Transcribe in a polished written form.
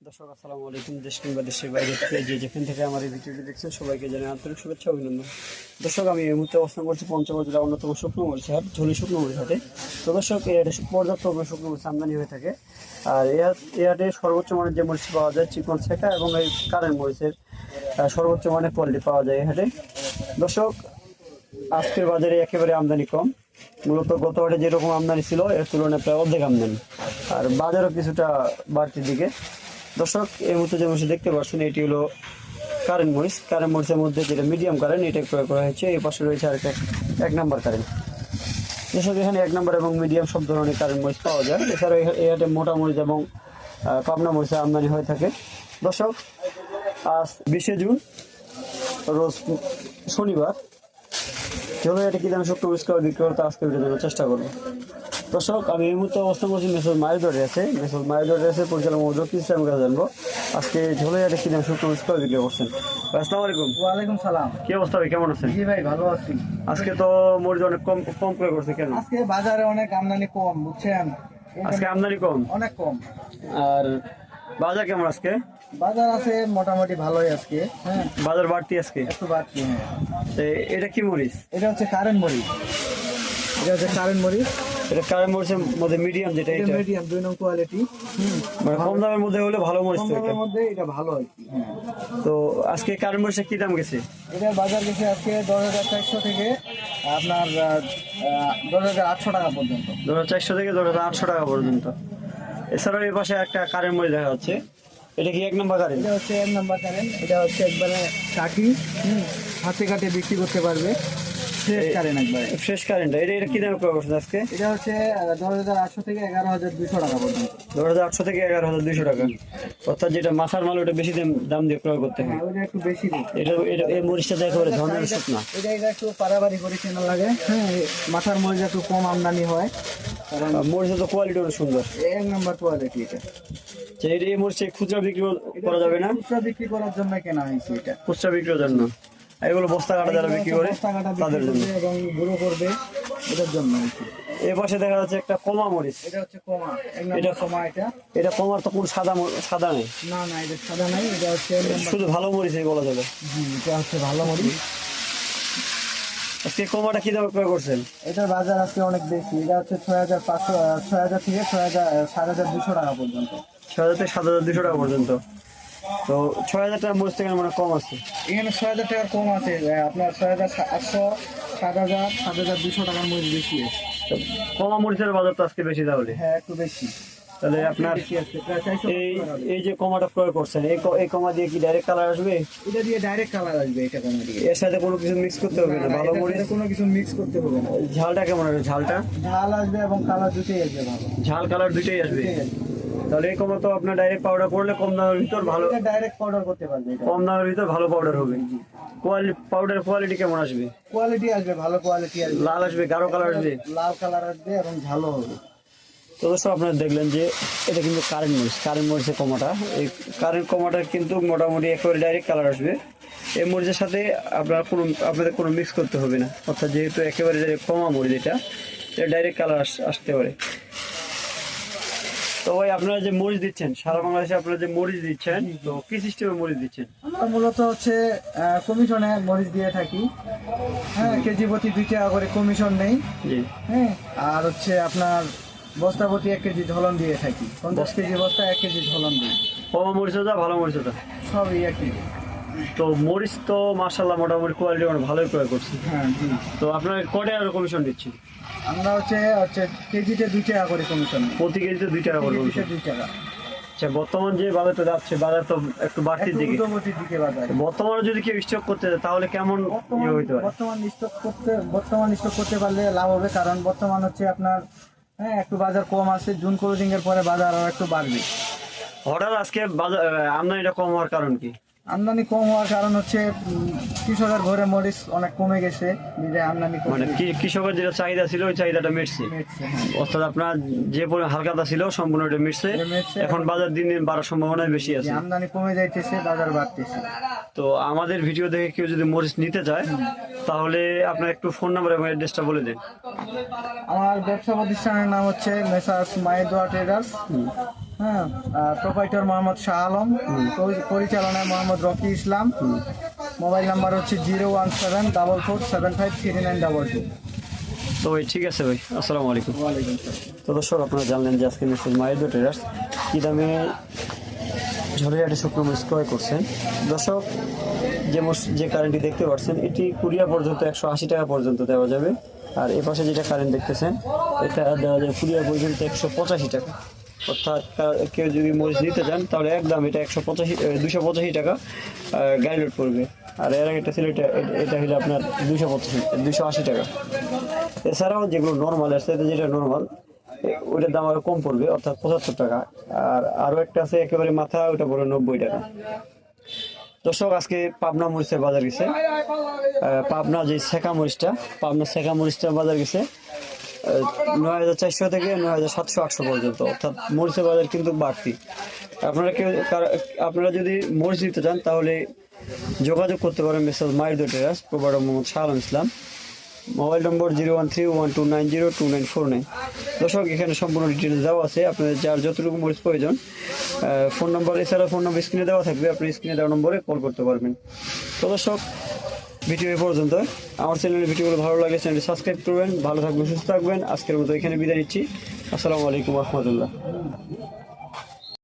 দর্শক আসসালামু আলাইকুম। দেশ কিংবা দেশের বাইরে থেকে যে যেখান থেকে আমার এই ভিডিওটি দেখছেন সবাইকে জানাই আন্তরিক শুভেচ্ছা অভিনন্দন। দর্শক আমি এই মুহূর্তে অবস্থান করছি পঞ্চগড় জেলার অন্যতম শুকনো মরিচ হাট, ঝুলি শুকনো মরিচ হাটে। তো দর্শক এটা পর্যাপ্ত শুকনো মরিচ আমদানি হয়ে থাকে। আর এই হাটে সর্বোচ্চ মানের যে মরিচ পাওয়া যায় চিকন শেখা এবং এই কারেন্ট মরিচের সর্বোচ্চ মানের কোয়ালিটি পাওয়া যায় এই হাটে। দর্শক আজকের বাজারে একেবারে আমদানি কম, মূলত গত হাটে যেরকম আমদানি ছিল এর তুলনায় প্রায় অর্ধেক আমদানি, আর বাজারও কিছুটা বাড়তির দিকে। দর্শক এই মুহূর্তে যে মরিচ দেখতে পাচ্ছেন এটি হলো কারেন্ট মরিচ। কারেন্ট মরিচের মধ্যে যেটা মিডিয়াম কারেন্ট এটা ক্রয় করা হয়েছে। এই পাশে রয়েছে আরেকটা 1 নম্বর কারেন্ট। দর্শক এখানে 1 নম্বর এবং মিডিয়াম সব ধরনের কারেন্ট মরিচ পাওয়া যায়। এছাড়াও এই হাটে মোটা মরিচ এবং পাবনা মরিচের আমদানি হয়ে থাকে। দর্শক আজ 20 জুন রোজ শনিবার। চলো এটা কি দামে শুকনো মরিচ বিক্রি করতে আজকে ভিডিও দেওয়ার চেষ্টা করবো। দর্শক আমি এই মুহূর্তে অবস্থান করছি মেসুর মায়ের দরে আছে। মেসুর মায়ের দরে আছে পরিচালক মহোদয় কি আমি কাছে জানবো আজকে ঝোলে এটা কি দামে শুকনো মরিচ বিক্রি করছেন। আসসালামু আলাইকুম। ওয়ালাইকুম সালাম। কি অবস্থা ভাই, কেমন আছেন? জি ভাই ভালো আছি। আজকে তো মরিচ অনেক কম কম ক্রয় করছে কেন? আজকে বাজারে অনেক আমদানি কম, বুঝছেন? আজকে আমদানি কম, অনেক কম। আর বাজার কেমন আজকে? বাজার আছে মোটামুটি ভালোই আজকে। হ্যাঁ, বাজার বাড়তি আজকে একটু বাড়তি। হ্যাঁ, এটা কি মরিচ? এটা হচ্ছে কারেন্ট মরিচ। এটা হচ্ছে কারেন্ট মরিচ। এটা কারেন্ট মরিচের মধ্যে মিডিয়াম, যেটা এটা এটা মিডিয়াম 2 নং কোয়ালিটি। মানে কম দামের মধ্যে হলে ভালো মরিচ কম তো এটা। দামের মধ্যে এটা ভালো আর কি। হ্যাঁ, তো আজকে কারেন্ট মরিচের কি দাম গেছে? এটার বাজার গেছে আজকে 10,400 থেকে আপনার 10,800 টাকা পর্যন্ত। 1400 থেকে 1800 টাকা পর্যন্ত। এছাড়াও এই পাশে একটা কারেন্ট মরিচ দেখা যাচ্ছে। এটা কি 1 নম্বর কারেন্ট? এটা হচ্ছে 1 নাম্বার কারেন্ট। এটা হচ্ছে একবারে কাটি, হাতে কাটে বিক্রি করতে পারবে। ফ্রেশ কারেন্ট একবারে। Fresh current. এটা কি দামে ক্রয় করছেন আজকে? এটা হচ্ছে 10,800 থেকে 11,200 টাকা পর্যন্ত। 1800 থেকে 11,200 টাকা। অর্থাৎ যেটা মাথার মাল ওটা বেশি দাম দিয়ে ক্রয় করতে হয়। হ্যাঁ, ওইটা একটু বেশি দিই। এটা এই মরিচটা একেবারে ধরনের শুকনা। এটা একটু পারাবারি করে কেনা লাগে। হ্যাঁ, মাথার মরিচ একটু কম আমদানি হয়, কারণ মরিচের তো কোয়ালিটি অনেক সুন্দর। 1 নাম্বার কোয়ালিটি এটা। এই মরিচে খুচরা বিক্রি করা যাবে না? খুচরা বিক্রি করার জন্য কেনা হয়েছে এটা। খুচরা বিক্রির জন্য। এগুলো বস্তা কাটা যারা বিক্রি করে বস্তা কাটা তাদের বিক্রি জন্য। করবে এবং গুঁড়ো করবে, এটার জন্য আর কি। এই পাশে দেখা যাচ্ছে একটা কমা মরিচ। এটা হচ্ছে কমা, 1 নাম্বার কমা এটা। এটা কমার তো কোন সাদা নেই? না না, এটা সাদা নাই, এটা হচ্ছে 1 নাম্বার। শুধু ভালো মরিচ বলা যাবে। এটা হচ্ছে ভালো মরিচ। আজকে কমাটা কি দামে ক্রয় করছেন? এটার বাজার আজকে অনেক বেশি। এটা হচ্ছে 6,500 থেকে 7,200 টাকা পর্যন্ত। 6,000 থেকে 7,200 টাকা পর্যন্ত। তো 6,000 টাকা মরিচ থেকে মানে কম আছে। এখানে 6,000 টাকার কম আছে। আপনার 6,800, 7,000, 7,200 টাকার মধ্যে বেশি আছে। তো কমা মরিচের বাজার তো আজকে বেশি তাহলে। হ্যাঁ, একটু বেশি। তাহলে আপনার বেশি আছে, প্রায় 400 টাকা হবে। এই যে কমাটা ক্রয় করছেন এই কমা দিয়ে কি ডাইরেক্ট কালার আসবে? এটা দিয়ে ডাইরেক্ট কালার আসবে, এটা কমা দিয়ে। এর সাথে কোনো কিছু মিক্স করতে হবে না? ভালো এটার মরিচ সাথে কোনো কিছু মিক্স করতে হবে না। ঝালটা কেমন হবে? ঝালটা ঝাল আসবে এবং কালার দুটোই আসবে ভালো। ঝাল কালার দুইটাই আসবে। দুটোই আসবে। তাহলে এই কমা তো আপনার ডাইরেক্ট পাউডার করলে কম দামের ভিতর ভালো, এটা ডাইরেক্ট পাউডার করতে পারবে। এটা কম দামের ভিতর ভালো পাউডার হবে। পাউডার কোয়ালিটি কেমন আসবে? কোয়ালিটি আসবে, ভালো কোয়ালিটি আসবে। লাল আসবে, গাঢ় কালার আসবে? লাল কালার আসবে এবং ভালো হবে। তো দর্শক আপনারা দেখলেন যে এটা কিন্তু কারেন্ট মরিচের কমাটা। এই কারেন্ট কমাটা কিন্তু মোটামুটি একেবারে ডাইরেক্ট কালার আসবে। এই মরিচের সাথে আপনাদের কোনো মিক্স করতে হবে না। অর্থাৎ যেহেতু একেবারে কমা মরিচ এটা ডাইরেক্ট কালার আসতে পারে। তো ভাই আপনারা যে মরিচ দিচ্ছেন সারা বাংলাদেশে, আপনারা যে মরিচ দিচ্ছেন তো কি সিস্টেমে মরিচ দিচ্ছেন? আমরা মূলত হচ্ছে কমিশনে মরিচ দিয়ে থাকি। হ্যাঁ, কেজি প্রতি 2 টাকা করে কমিশন নেই। জি। হ্যাঁ, আর হচ্ছে আপনার বস্তা প্রতি 1 কেজি ঝলন দিয়ে থাকি। 50 কেজি বস্তা 1 কেজি ঝলন দিই। কমা মরিচটা ভালো মরিচটা সবই একই। তো মরিচ তো মাশাআল্লাহ মোটামুটি কোয়ালিটি অনেক ভালোই ক্রয় করছে। হ্যাঁ জি। তো আপনার কটা আরো কমিশন দিচ্ছেন? আমরা হচ্ছে কেজিতে 2 টাকা করে কমিশন দিই। প্রতি কেজিতে 2 টাকা করে কেজিতে কমিশন। 2 টাকা। আচ্ছা, বর্তমান যে বাজারটা যাচ্ছে বাজার তো একটু বাড়তির দিকে। ঊর্ধ্বগতির দিকে বাজার। বর্তমানে যদি কেউ স্টক করতে চায় তাহলে কেমন হইতে পারে? বর্তমান স্টক করতে পারলে লাভ হবে, কারণ বর্তমান হচ্ছে আপনার একটু বাজার কম আছে। জুন ক্লোজিং এর পরে বাজার আরো একটু বাড়বে। হঠাৎ আজকে বাজার আমদানিটা কম হওয়ার কারণ কি? আমদানি কম হওয়ার কারণ হচ্ছে কৃষকের ঘরে মরিচ অনেক কমে গেছে, আমদানি মানে কৃষকের যেটা চাহিদা ছিল ওই চাহিদাটা মিটছে। অর্থাৎ আপনার যে হালকাতা ছিল সম্পূর্ণ এটা মিটছে। এখন বাজার দিন দিন বাড়ার সম্ভাবনা বেশি আছে। আমদানি কমে যাইতেছে, বাজার বাড়তেছে। তো আমাদের ভিডিও দেখে কেউ যদি মরিচ নিতে চায় তাহলে আপনার একটু ফোন নাম্বার এবং অ্যাড্রেসটা বলে দেন। আমার ব্যবসা প্রতিষ্ঠানের নাম হচ্ছে মেসার্স মাইদোয়া ট্রেডার্স। হ্যাঁ, প্রোপাইটার মোহাম্মদ শাহ আলম, পরিচালনায় মোহাম্মদ রকি ইসলাম। মোবাইল নাম্বার হচ্ছে 01744753922। তো ভাই ঠিক আছে ভাই, আসসালামু আলাইকুম। তো দর্শক আপনারা জানলেন যে আজকে মিস্টার মাহিদুর ট্রেডার্স কী দামে ঝড়িয়াটি শুকনো মরিচ ক্রয় করছেন। দর্শক যে কারেন্টটি দেখতে পাচ্ছেন এটি কুরিয়া পর্যন্ত 180 টাকা পর্যন্ত দেওয়া যাবে। আর এ পাশে যেটা কারেন্ট দেখতেছেন এটা দেওয়া যাবে কুরিয়া পর্যন্ত 185 টাকা। অর্থাৎ কেউ যদি মরিচ নিতে চান তাহলে একদম এটা 285 টাকা গাড়ি লোড পড়বে। আর এর আগে এটা ছিল এটা হলো আপনার 280 টাকা। এছাড়াও যেগুলো নর্মাল এর সাথে যেটা নর্মাল ওইটার দাম আরো কম পড়বে, অর্থাৎ 75 টাকা। আর আরও একটা আছে একেবারে মাথা, ওটা পড়বে 90 টাকা। দর্শক আজকে পাবনা মরিচের বাজার গেছে, পাবনা যে সেকা মরিচটা, পাবনা সেকা মরিচটা বাজার গেছে 9400 থেকে 9700-800 পর্যন্ত। অর্থাৎ মরিচের বাজার কিন্তু বাড়তি। আপনারা যদি মরিচ নিতে চান তাহলে যোগাযোগ করতে পারেন mister Mahidur traders, provider Mohammad Shah Alam Islam. Mobile number 01312902949। দর্শক এখানে সম্পূর্ণ ডিটেলস দেওয়া আছে, আপনাদের যার যতটুকু মরিচ প্রয়োজন ফোন নম্বর, এছাড়া ফোন নম্বর স্ক্রিনে দেওয়া থাকবে, আপনি স্ক্রিনে দেওয়া নম্বরে কল করতে পারবেন। তো দর্শক ভিডিও এ পর্যন্ত। আমার চ্যানেলের ভিডিওগুলো ভালো লাগলে চ্যানেলটি সাবস্ক্রাইব করবেন। ভালো থাকবেন, সুস্থ থাকবেন। আজকের মতো এখানে বিদায় নিচ্ছি। আসসালামু আলাইকুম রহমতুল্লাহ।